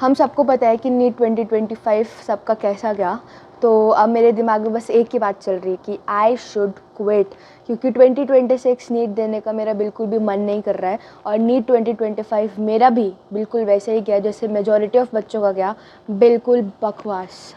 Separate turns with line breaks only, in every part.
हम सबको पता है कि नीट 2025 सबका कैसा गया। तो अब मेरे दिमाग में बस एक ही बात चल रही है कि आई शुड क्विट, क्योंकि 2026 नीट देने का मेरा बिल्कुल भी मन नहीं कर रहा है। और नीट 2025 मेरा भी बिल्कुल वैसे ही गया जैसे मेजॉरिटी ऑफ बच्चों का गया, बिल्कुल बकवास।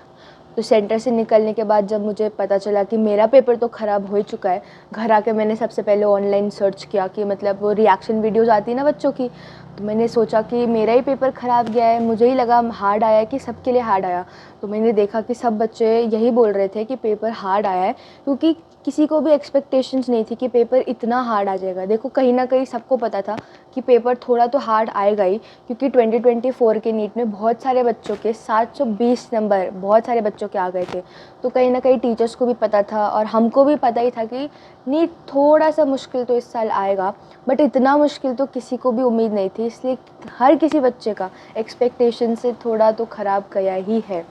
तो सेंटर से निकलने के बाद जब मुझे पता चला कि मेरा पेपर तो ख़राब हो ही चुका है, घर आके मैंने सबसे पहले ऑनलाइन सर्च किया कि मतलब वो रिएक्शन वीडियोज़ आती है ना बच्चों की। तो मैंने सोचा कि मेरा ही पेपर ख़राब गया है, मुझे ही लगा हार्ड आया है कि सबके लिए हार्ड आया। तो मैंने देखा कि सब बच्चे यही बोल रहे थे कि पेपर हार्ड आया है, क्योंकि किसी को भी एक्सपेक्टेशंस नहीं थी कि पेपर इतना हार्ड आ जाएगा। देखो कहीं ना कहीं सबको पता था कि पेपर थोड़ा तो हार्ड आएगा ही, क्योंकि 2024 के नीट में बहुत सारे बच्चों के 720 नंबर बहुत सारे बच्चों के आ गए थे। तो कहीं ना कहीं टीचर्स को भी पता था और हमको भी पता ही था कि नीट थोड़ा सा मुश्किल तो इस साल आएगा, बट इतना मुश्किल तो किसी को भी उम्मीद नहीं थी। इसलिए हर किसी बच्चे का एक्सपेक्टेशन से थोड़ा तो ख़राब गया ही है।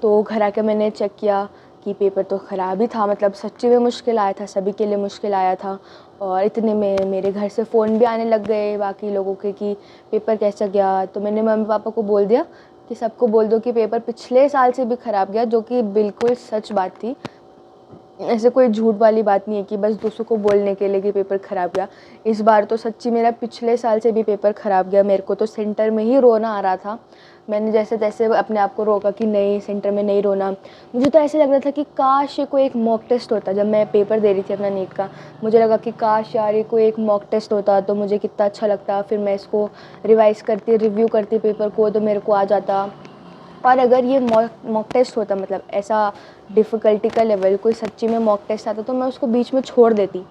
तो घर आके मैंने चेक किया कि पेपर तो ख़राब ही था, मतलब सच्ची में मुश्किल आया था, सभी के लिए मुश्किल आया था। और इतने में मेरे घर से फ़ोन भी आने लग गए बाकी लोगों के कि पेपर कैसा गया। तो मैंने मम्मी पापा को बोल दिया कि सबको बोल दो कि पेपर पिछले साल से भी ख़राब गया, जो कि बिल्कुल सच बात थी। ऐसे कोई झूठ वाली बात नहीं है कि बस दूसरों को बोलने के लिए कि पेपर ख़राब गया। इस बार तो सच्ची मेरा पिछले साल से भी पेपर ख़राब गया। मेरे को तो सेंटर में ही रोना आ रहा था। मैंने जैसे तैसे अपने आप को रोका कि नहीं, सेंटर में नहीं रोना। मुझे तो ऐसे लग रहा था कि काश ये कोई एक मॉक टेस्ट होता। जब मैं पेपर दे रही थी अपना नीट का, मुझे लगा कि काश यार ये कोई एक मॉक टेस्ट होता तो मुझे कितना अच्छा लगता। फिर मैं इसको रिवाइज़ करती, रिव्यू करती पेपर को, तो मेरे को आ जाता। और अगर ये मॉक टेस्ट होता, मतलब ऐसा डिफ़िकल्टी का लेवल कोई सच्ची में मॉक टेस्ट आता, तो मैं उसको बीच में छोड़ देती।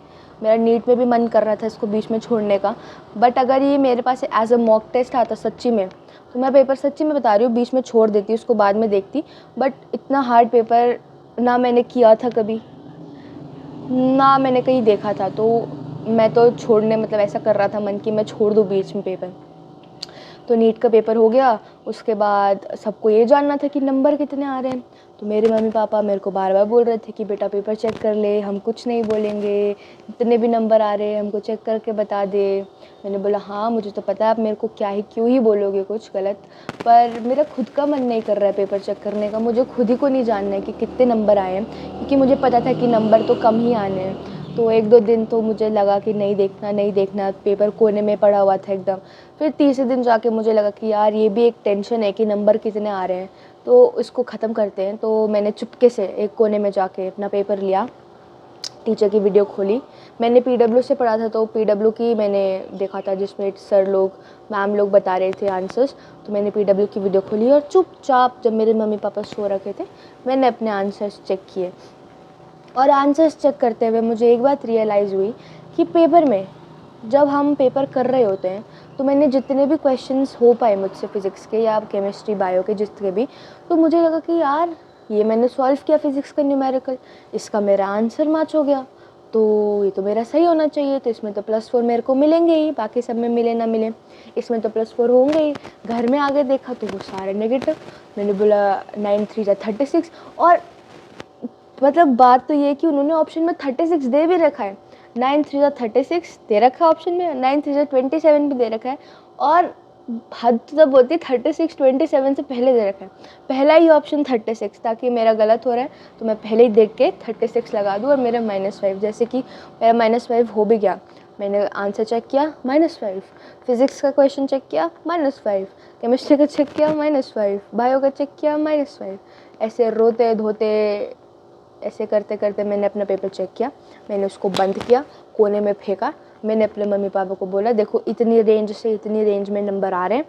मेरा नीट में भी मन कर रहा था इसको बीच में छोड़ने का। बट अगर ये मेरे पास एज अ मॉक टेस्ट आता सच्ची में, तो मैं पेपर सच्ची में बता रही हूँ बीच में छोड़ देती, उसको बाद में देखती। बट इतना हार्ड पेपर ना मैंने किया था कभी, ना मैंने कहीं देखा था। तो मैं तो छोड़ने, मतलब ऐसा कर रहा था मन कि मैं छोड़ दूँ बीच में पेपर। तो नीट का पेपर हो गया। उसके बाद सबको ये जानना था कि नंबर कितने आ रहे हैं। तो मेरे मम्मी पापा मेरे को बार बार बोल रहे थे कि बेटा पेपर चेक कर ले, हम कुछ नहीं बोलेंगे, जितने भी नंबर आ रहे हैं हमको चेक करके बता दे। मैंने बोला हाँ मुझे तो पता है, आप मेरे को क्या ही क्यों ही बोलोगे कुछ गलत। पर मेरा खुद का मन नहीं कर रहा है पेपर चेक करने का। मुझे खुद ही को नहीं जानना है कि कितने नंबर आए हैं, क्योंकि मुझे पता था कि नंबर तो कम ही आने हैं। तो एक दो दिन तो मुझे लगा कि नहीं देखना नहीं देखना, पेपर कोने में पड़ा हुआ था एकदम। फिर तीसरे दिन जाके मुझे लगा कि यार ये भी एक टेंशन है कि नंबर कितने आ रहे हैं, तो इसको ख़त्म करते हैं। तो मैंने चुपके से एक कोने में जाके अपना पेपर लिया, टीचर की वीडियो खोली। मैंने पीडब्ल्यू से पढ़ा था, तो पीडब्ल्यू की मैंने देखा था जिसमें सर लोग मैम लोग बता रहे थे आंसर्स। तो मैंने पीडब्ल्यू की वीडियो खोली और चुपचाप, जब मेरे मम्मी पापा सो रखे थे, मैंने अपने आंसर्स चेक किए। और आंसर्स चेक करते हुए मुझे एक बात रियलाइज़ हुई कि पेपर में जब हम पेपर कर रहे होते हैं, तो मैंने जितने भी क्वेश्चंस हो पाए मुझसे फिज़िक्स के या केमिस्ट्री बायो के जितने भी, तो मुझे लगा कि यार ये मैंने सॉल्व किया फिज़िक्स का न्यूमेरिकल, इसका मेरा आंसर मैच हो गया, तो ये तो मेरा सही होना चाहिए। तो इसमें तो +4 मेरे को मिलेंगे ही, बाकी सब में मिले ना मिले इसमें तो +4 होंगे ही। घर में आगे देखा तो वो सारे नेगेटिव। मैंने बोला 9 3 जा 36। और मतलब बात तो ये है कि उन्होंने ऑप्शन में 36 दे भी रखा है। 9 3 जा 36 दे रखा है ऑप्शन में, 9 3 जा 27 भी दे रखा है। और हद तो तब होती है 36 27 से पहले दे रखा है। पहला ही ऑप्शन 36, ताकि मेरा गलत हो रहा है तो मैं पहले ही देख के 36 लगा दूँ और मेरा -5। जैसे कि मेरा -5 हो भी गया। मैंने आंसर चेक किया -5, फिज़िक्स का क्वेश्चन चेक किया -5, केमिस्ट्री का चेक किया -5, बायो का चेक किया -5। ऐसे रोते धोते ऐसे करते करते मैंने अपना पेपर चेक किया। मैंने उसको बंद किया, कोने में फेंका। मैंने अपने मम्मी पापा को बोला देखो इतनी रेंज से इतनी रेंज में नंबर आ रहे हैं,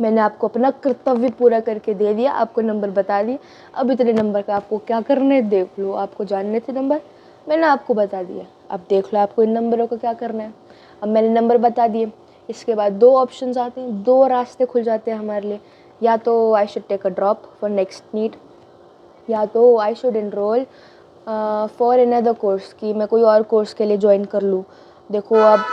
मैंने आपको अपना कर्तव्य पूरा करके दे दिया, आपको नंबर बता दिए। अब इतने नंबर का आपको क्या करना है देख लो, आपको जानने थे नंबर, मैंने आपको बता दिया, अब देख लो आपको इन नंबरों का क्या करना है। अब मैंने नंबर बता दिए। इसके बाद दो ऑप्शंस आते हैं, दो रास्ते खुल जाते हैं हमारे लिए। या तो I should take a drop for next NEET, या तो I should enroll for another course, कि मैं कोई और कोर्स के लिए ज्वाइन कर लूँ। देखो अब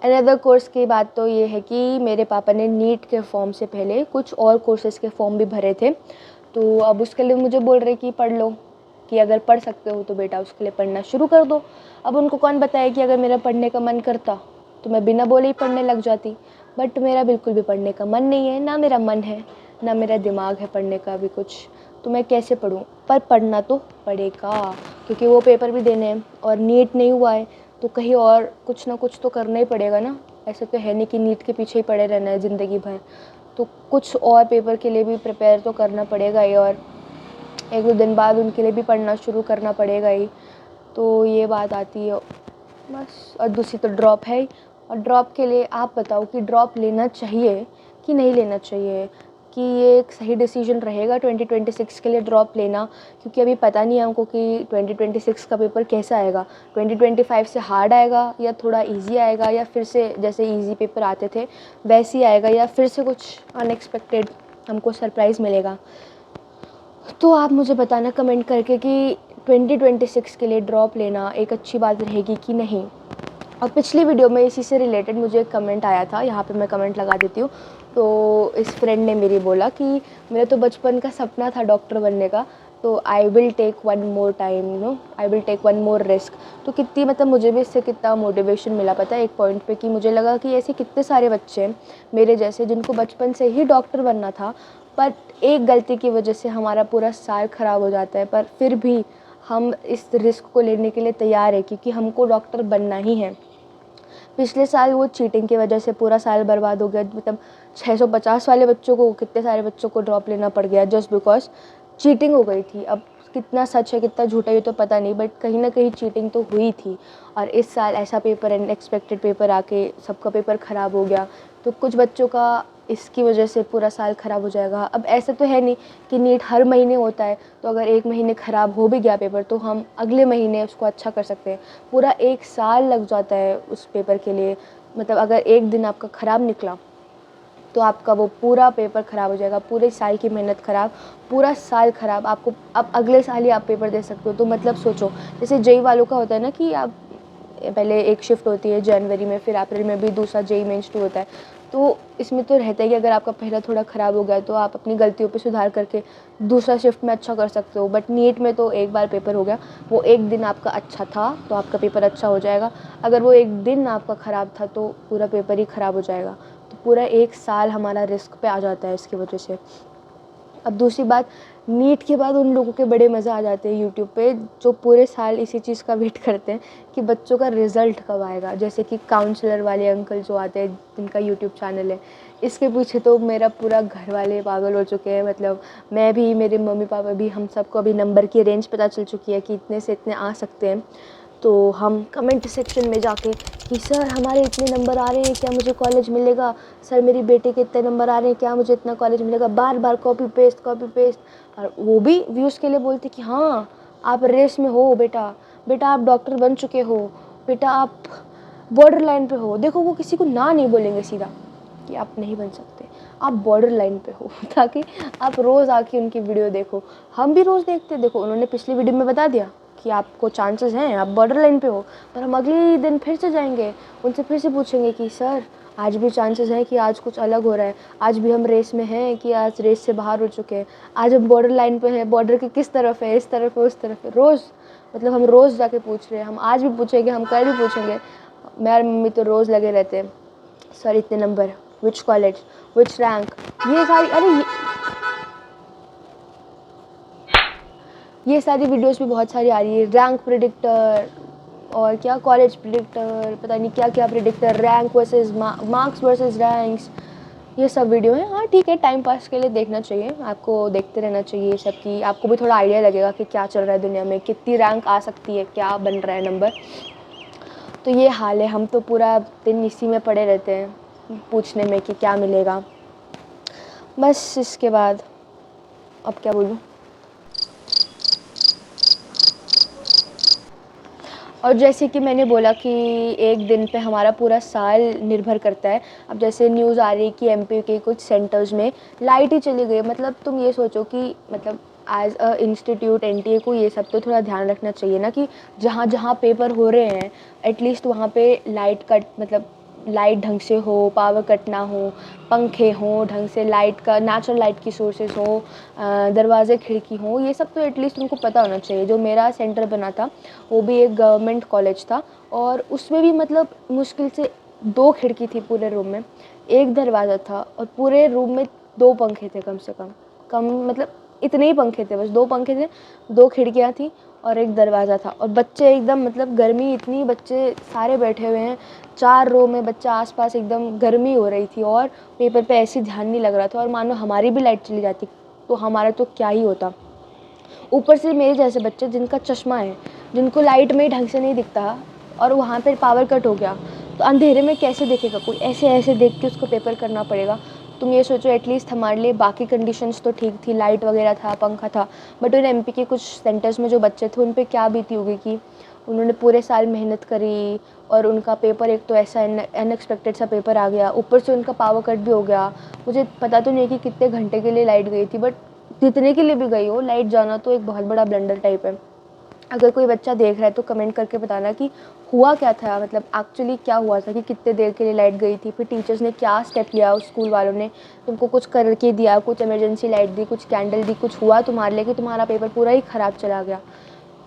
अनदर कोर्स की बात तो ये है कि मेरे पापा ने नीट के फॉर्म से पहले कुछ और कोर्सेज़ के फॉर्म भी भरे थे। तो अब उसके लिए मुझे बोल रहे कि पढ़ लो, कि अगर पढ़ सकते हो तो बेटा उसके लिए पढ़ना शुरू कर दो। अब उनको कौन बताए कि अगर मेरा पढ़ने का मन करता तो मैं बिना बोले ही पढ़ने लग जाती। बट मेरा बिल्कुल भी पढ़ने का मन नहीं है, ना मेरा मन है, ना मेरा दिमाग है पढ़ने का भी कुछ। तो मैं कैसे पढूँ? पर पढ़ना तो पड़ेगा, क्योंकि वो पेपर भी देने हैं और नीट नहीं हुआ है तो कहीं और कुछ ना कुछ तो करना ही पड़ेगा ना। ऐसा तो है नहीं कि नीट के पीछे ही पड़े रहना है ज़िंदगी भर। तो कुछ और पेपर के लिए भी प्रिपेयर तो करना पड़ेगा ही, और 1-2 दिन बाद उनके लिए भी पढ़ना शुरू करना पड़ेगा ही। तो ये बात आती है बस। और दूसरी तो ड्रॉप है ही। और ड्रॉप के लिए आप बताओ कि ड्रॉप लेना चाहिए कि नहीं लेना चाहिए, कि ये एक सही डिसीजन रहेगा 2026 के लिए ड्रॉप लेना? क्योंकि अभी पता नहीं है हमको कि 2026 का पेपर कैसा आएगा। 2025 से हार्ड आएगा या थोड़ा इजी आएगा, या फिर से जैसे इजी पेपर आते थे वैसे ही आएगा, या फिर से कुछ अनएक्सपेक्टेड हमको सरप्राइज़ मिलेगा। तो आप मुझे बताना कमेंट करके कि 2026 के लिए ड्रॉप लेना एक अच्छी बात रहेगी कि नहीं। और पिछली वीडियो में इसी से रिलेटेड मुझे एक कमेंट आया था, यहाँ पे मैं कमेंट लगा देती हूँ। तो इस फ्रेंड ने मेरी बोला कि मेरा तो बचपन का सपना था डॉक्टर बनने का, तो I will take one more time, I will take one more risk. तो कितनी मतलब मुझे भी इससे कितना मोटिवेशन मिला पता है एक पॉइंट पे, कि मुझे लगा कि ऐसे कितने सारे बच्चे हैं मेरे जैसे जिनको बचपन से ही डॉक्टर बनना था, पर एक गलती की वजह से हमारा पूरा साल ख़राब हो जाता है, पर फिर भी हम इस रिस्क को लेने के लिए तैयार है क्योंकि हमको डॉक्टर बनना ही है। पिछले साल वो चीटिंग की वजह से पूरा साल बर्बाद हो गया, मतलब 650 वाले बच्चों को, कितने सारे बच्चों को ड्रॉप लेना पड़ गया जस्ट बिकॉज चीटिंग हो गई थी। अब कितना सच है कितना झूठा है ये तो पता नहीं, बट कहीं ना कहीं चीटिंग तो हुई थी। और इस साल ऐसा पेपर, अनएक्सपेक्टेड पेपर आके सबका पेपर ख़राब हो गया, तो कुछ बच्चों का इसकी वजह से पूरा साल ख़राब हो जाएगा। अब ऐसा तो है नहीं कि नीट हर महीने होता है, तो अगर एक महीने ख़राब हो भी गया पेपर तो हम अगले महीने उसको अच्छा कर सकते हैं। पूरा एक साल लग जाता है उस पेपर के लिए, मतलब अगर एक दिन आपका ख़राब निकला तो आपका वो पूरा पेपर ख़राब हो जाएगा, पूरे साल की मेहनत ख़राब, पूरा साल ख़राब। आपको अब अगले साल ही आप पेपर दे सकते हो। तो मतलब सोचो, जैसे जेई वालों का होता है ना कि आप पहले एक शिफ्ट होती है जनवरी में, फिर अप्रैल में भी दूसरा जेई मेंस 2 होता है। तो इसमें तो रहता है कि अगर आपका पहला थोड़ा ख़राब हो गया तो आप अपनी गलतियों पे सुधार करके दूसरा शिफ्ट में अच्छा कर सकते हो। बट नीट में तो एक बार पेपर हो गया, वो एक दिन आपका अच्छा था तो आपका पेपर अच्छा हो जाएगा, अगर वो एक दिन आपका ख़राब था तो पूरा पेपर ही ख़राब हो जाएगा। तो पूरा एक साल हमारा रिस्क पे आ जाता है इसकी वजह से। अब दूसरी बात, नीट के बाद उन लोगों के बड़े मज़ा आ जाते हैं यूट्यूब पे जो पूरे साल इसी चीज़ का वेट करते हैं कि बच्चों का रिज़ल्ट कब आएगा। जैसे कि काउंसलर वाले अंकल जो आते हैं जिनका यूट्यूब चैनल है, इसके पीछे तो मेरा पूरा घर वाले पागल हो चुके हैं। मतलब मैं भी, मेरे मम्मी पापा भी, हम सबको अभी नंबर की रेंज पता चल चुकी है कि इतने से इतने आ सकते हैं। तो हम कमेंट सेक्शन में जाके कि सर हमारे इतने नंबर आ रहे हैं, क्या मुझे कॉलेज मिलेगा? सर मेरी बेटी के इतने नंबर आ रहे हैं, क्या मुझे इतना कॉलेज मिलेगा? बार बार कॉपी पेस्ट। और वो भी व्यूज़ के लिए बोलते कि हाँ आप रेस में हो बेटा, बेटा आप डॉक्टर बन चुके हो, बेटा आप बॉर्डर लाइन पे हो। देखो वो किसी को ना नहीं बोलेंगे सीधा कि आप नहीं बन सकते, आप बॉर्डर लाइन पे हो ताकि आप रोज़ आके उनकी वीडियो देखो। हम भी रोज़ देखते, देखो उन्होंने पिछली वीडियो में बता दिया कि आपको चांसेस हैं, आप बॉर्डर लाइन पे हो, पर हम अगले ही दिन फिर से जाएंगे, उनसे फिर से पूछेंगे कि सर आज भी चांसेस हैं कि आज कुछ अलग हो रहा है, आज भी हम रेस में हैं कि आज रेस से बाहर हो चुके हैं, आज हम बॉर्डर लाइन पे हैं, बॉर्डर के किस तरफ है, इस तरफ है उस तरफ है। रोज़, मतलब हम रोज़ जाके पूछ रहे हैं, हम आज भी पूछेंगे, हम कल भी पूछेंगे। मैं और मम्मी तो रोज़ लगे रहते हैं, सर इतने number, which college, which rank, ये सारी, अरे ये सारी वीडियोस भी बहुत सारी आ रही है। रैंक प्रिडिक्टर और क्या कॉलेज प्रिडिक्टर, पता नहीं क्या क्या predictor, rank versus marks versus ranks, ये सब वीडियो है। हाँ ठीक है, टाइम पास के लिए देखना चाहिए, आपको देखते रहना चाहिए ये सब, की आपको भी थोड़ा आइडिया लगेगा कि क्या चल रहा है दुनिया में, कितनी रैंक आ सकती है, क्या बन रहा है नंबर। तो ये हाल है, हम तो पूरा दिन इसी में पड़े रहते हैं पूछने में कि क्या मिलेगा। बस इसके बाद अब क्या बोलूँ। और जैसे कि मैंने बोला कि एक दिन पे हमारा पूरा साल निर्भर करता है। अब जैसे न्यूज़ आ रही है कि एमपी के कुछ सेंटर्स में लाइट ही चली गई। मतलब तुम ये सोचो कि मतलब एज अ इंस्टीट्यूट एनटीए को ये सब तो थोड़ा ध्यान रखना चाहिए ना कि जहाँ जहाँ पेपर हो रहे हैं एटलीस्ट वहाँ पे लाइट कट, मतलब लाइट ढंग से हो, पावर कट ना हो, पंखे हों ढंग से, लाइट का नेचुरल लाइट की सोर्सेज हो, दरवाजे खिड़की हो, ये सब तो एटलीस्ट उनको पता होना चाहिए। जो मेरा सेंटर बना था वो भी एक गवर्नमेंट कॉलेज था और उसमें भी मतलब मुश्किल से 2 खिड़की थी पूरे रूम में, 1 दरवाज़ा था और पूरे रूम में 2 पंखे थे कम से कम मतलब इतने ही पंखे थे, बस 2 पंखे थे, 2 खिड़कियाँ थी और 1 दरवाज़ा था। और बच्चे एकदम मतलब गर्मी इतनी, बच्चे सारे बैठे हुए हैं 4 रो में, बच्चा आस-पास, एकदम गर्मी हो रही थी और पेपर पे ऐसे ध्यान नहीं लग रहा था और मानो हमारी भी लाइट चली जाती तो हमारा तो क्या ही होता। ऊपर से मेरे जैसे बच्चे जिनका चश्मा है, जिनको लाइट में ही ढंग से नहीं दिखता और वहाँ पे पावर कट हो गया, तो अंधेरे में कैसे देखेगा कोई, ऐसे देख के उसको पेपर करना पड़ेगा। तुम ये सोचो एटलीस्ट हमारे लिए बाकी कंडीशंस तो ठीक थी, लाइट वगैरह था, पंखा था, बट उन एमपी के कुछ सेंटर्स में जो बच्चे थे उन पे क्या बीती होगी कि उन्होंने पूरे साल मेहनत करी और उनका पेपर एक तो ऐसा अनएक्सपेक्टेड सा पेपर आ गया, ऊपर से उनका पावर कट भी हो गया। मुझे पता तो नहीं कि कितने घंटे के लिए लाइट गई थी, बट जितने के लिए भी गई हो, लाइट जाना तो एक बहुत बड़ा ब्लंडर टाइप है। अगर कोई बच्चा देख रहा है तो कमेंट करके बताना कि हुआ क्या था, मतलब एक्चुअली क्या हुआ था, कि कितने देर के लिए लाइट गई थी, फिर टीचर्स ने क्या स्टेप लिया, उस स्कूल वालों ने तुमको कुछ करके दिया, कुछ इमरजेंसी लाइट दी, कुछ कैंडल दी, कुछ हुआ तुम्हारे लिए कि तुम्हारा पेपर पूरा ही ख़राब चला गया।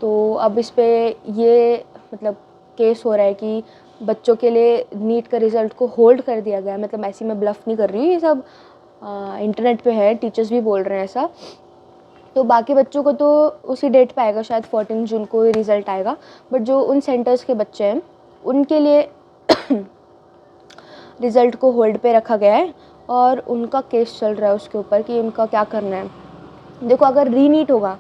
तो अब इस पे ये मतलब केस हो रहा है कि बच्चों के लिए नीट का रिज़ल्ट को होल्ड कर दिया गया है। मतलब ऐसी मैं ब्लफ़ नहीं कर रही हूँ, ये सब इंटरनेट पे है, टीचर्स भी बोल रहे हैं ऐसा। तो बाकी बच्चों को तो उसी डेट पे आएगा, शायद 14 जून को ही रिज़ल्ट आएगा, बट जो उन सेंटर्स के बच्चे हैं उनके लिए रिज़ल्ट को होल्ड पे रखा गया है और उनका केस चल रहा है उसके ऊपर कि उनका क्या करना है। देखो अगर रीनीट होगा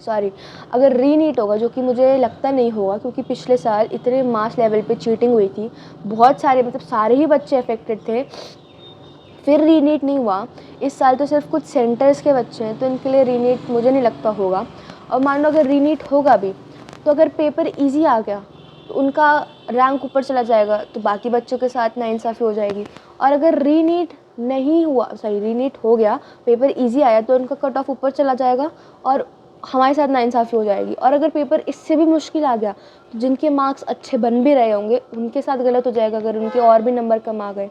सॉरी, अगर रीनीट होगा, जो कि मुझे लगता नहीं होगा क्योंकि पिछले साल इतने मास लेवल पे चीटिंग हुई थी, बहुत सारे मतलब सारे ही बच्चे अफेक्टेड थे, फिर रीनीट नहीं हुआ। इस साल तो सिर्फ कुछ सेंटर्स के बच्चे हैं तो इनके लिए रीनीट मुझे नहीं लगता होगा। और मान लो अगर रीनीट होगा भी तो अगर पेपर इजी आ गया तो उनका रैंक ऊपर चला जाएगा, तो बाकी बच्चों के साथ नाइंसाफ़ी हो जाएगी। और अगर रीनीट नहीं हुआ, सॉरी रीनीट हो गया, पेपर इजी आया, तो उनका कट ऑफ ऊपर चला जाएगा और हमारे साथ नाइंसाफ़ी हो जाएगी। और अगर पेपर इससे भी मुश्किल आ गया तो जिनके मार्क्स अच्छे बन भी रहे होंगे उनके साथ गलत हो जाएगा अगर उनके और भी नंबर कम आ गए।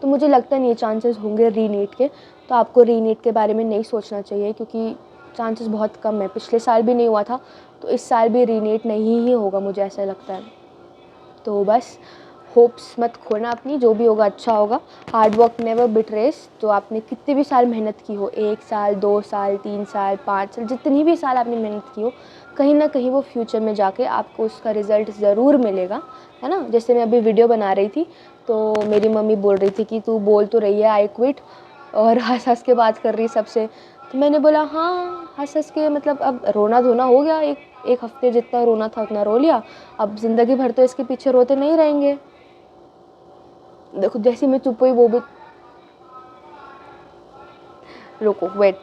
तो मुझे लगता नहीं है चांसेस होंगे रीनीट के। तो आपको रीनीट के बारे में नहीं सोचना चाहिए क्योंकि चांसेस बहुत कम है। पिछले साल भी नहीं हुआ था तो इस साल भी रीनीट नहीं ही होगा, मुझे ऐसा लगता है। तो बस होप्स मत खोना अपनी, जो भी होगा अच्छा होगा। Hard work never बिट्रेस। तो आपने कितने भी साल मेहनत की हो, 1 साल, 2 साल, 3 साल, 5 साल, जितनी भी साल आपने मेहनत की हो, कहीं ना कहीं वो फ्यूचर में जाके आपको उसका रिज़ल्ट ज़रूर मिलेगा, है ना। जैसे मैं अभी वीडियो बना रही थी तो मेरी मम्मी बोल रही थी कि तू बोल तो रही है आई क्विट और हंस हंस के बात कर रही सबसे। तो मैंने बोला हाँ, हंस हंस के मतलब अब रोना धोना हो गया, एक हफ्ते जितना रोना था उतना रो लिया, अब ज़िंदगी भर तो इसके पीछे रोते नहीं रहेंगे। देखो जैसे मैं चुप हुई वो भी, रुको वेट,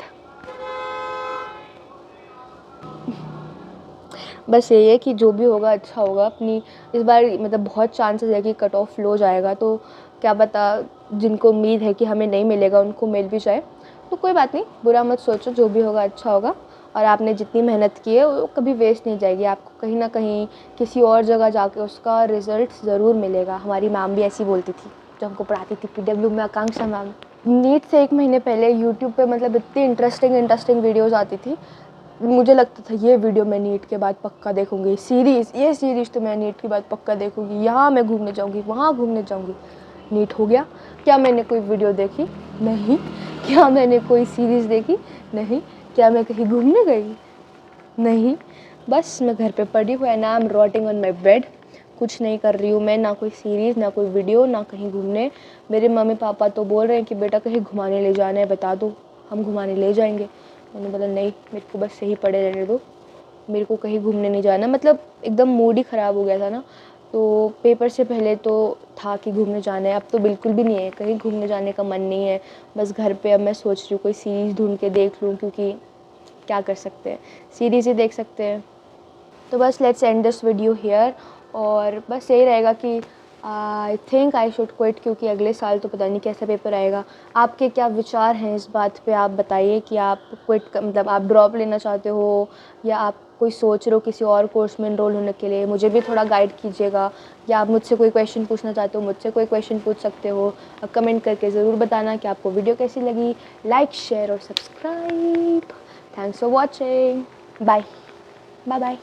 बस यही है कि जो भी होगा अच्छा होगा। अपनी इस बार मतलब बहुत चांसेस है कि कट ऑफ लो जाएगा, तो क्या पता जिनको उम्मीद है कि हमें नहीं मिलेगा उनको मिल भी जाए। तो कोई बात नहीं, बुरा मत सोचो, जो भी होगा अच्छा होगा। और आपने जितनी मेहनत की है वो कभी वेस्ट नहीं जाएगी, आपको कहीं ना कहीं किसी और जगह जाके उसका रिज़ल्ट ज़रूर मिलेगा। हमारी मैम भी ऐसी बोलती थी जो हमको पढ़ाती थी, PW में आकांक्षा मैम। नीट से 1 महीने पहले यूट्यूब पे मतलब इतनी इंटरेस्टिंग वीडियोज़ आती थी, मुझे लगता था ये वीडियो मैं नीट के बाद पक्का देखूंगी, ये सीरीज़ तो मैं नीट के बाद पक्का देखूंगी, यहाँ मैं घूमने जाऊंगी, वहाँ घूमने जाऊंगी। नीट हो गया, क्या मैंने कोई वीडियो देखी? नहीं। क्या मैंने कोई सीरीज़ देखी? नहीं। क्या मैं कहीं घूमने गई? नहीं। बस मैं घर पे पड़ी हूँ and I am rotting on my bed. कुछ नहीं कर रही हूँ मैं, ना कोई सीरीज़, ना कोई वीडियो, ना कहीं घूमने। मेरे मम्मी पापा तो बोल रहे हैं कि बेटा कहीं घुमाने ले जाना है बता दो, हम घुमाने ले जाएंगे। मैंने बोला नहीं, मेरे को बस यही पड़े रहने दो, मेरे को कहीं घूमने नहीं जाना। मतलब एकदम मूड ही ख़राब हो गया था ना, तो पेपर से पहले तो था कि घूमने जाना है, अब तो बिल्कुल भी नहीं है, कहीं घूमने जाने का मन नहीं है। बस घर पे अब मैं सोच रही हूँ कोई सीरीज़ ढूंढ के देख लूँ, क्योंकि क्या कर सकते हैं, सीरीज़ ही देख सकते हैं। तो बस let's end this video here. और बस यही रहेगा कि I think I should quit, क्योंकि अगले साल तो पता नहीं कैसा पेपर आएगा। आपके क्या विचार हैं इस बात पे, आप बताइए कि आप क्विट मतलब आप ड्रॉप लेना चाहते हो या आप कोई सोच रहे हो किसी और कोर्स में एनरोल होने के लिए। मुझे भी थोड़ा गाइड कीजिएगा, या आप मुझसे कोई क्वेश्चन पूछना चाहते हो मुझसे कोई क्वेश्चन पूछ सकते हो। कमेंट करके ज़रूर बताना कि आपको वीडियो कैसी लगी। लाइक, शेयर और subscribe. Thanks for watching. Bye bye bye.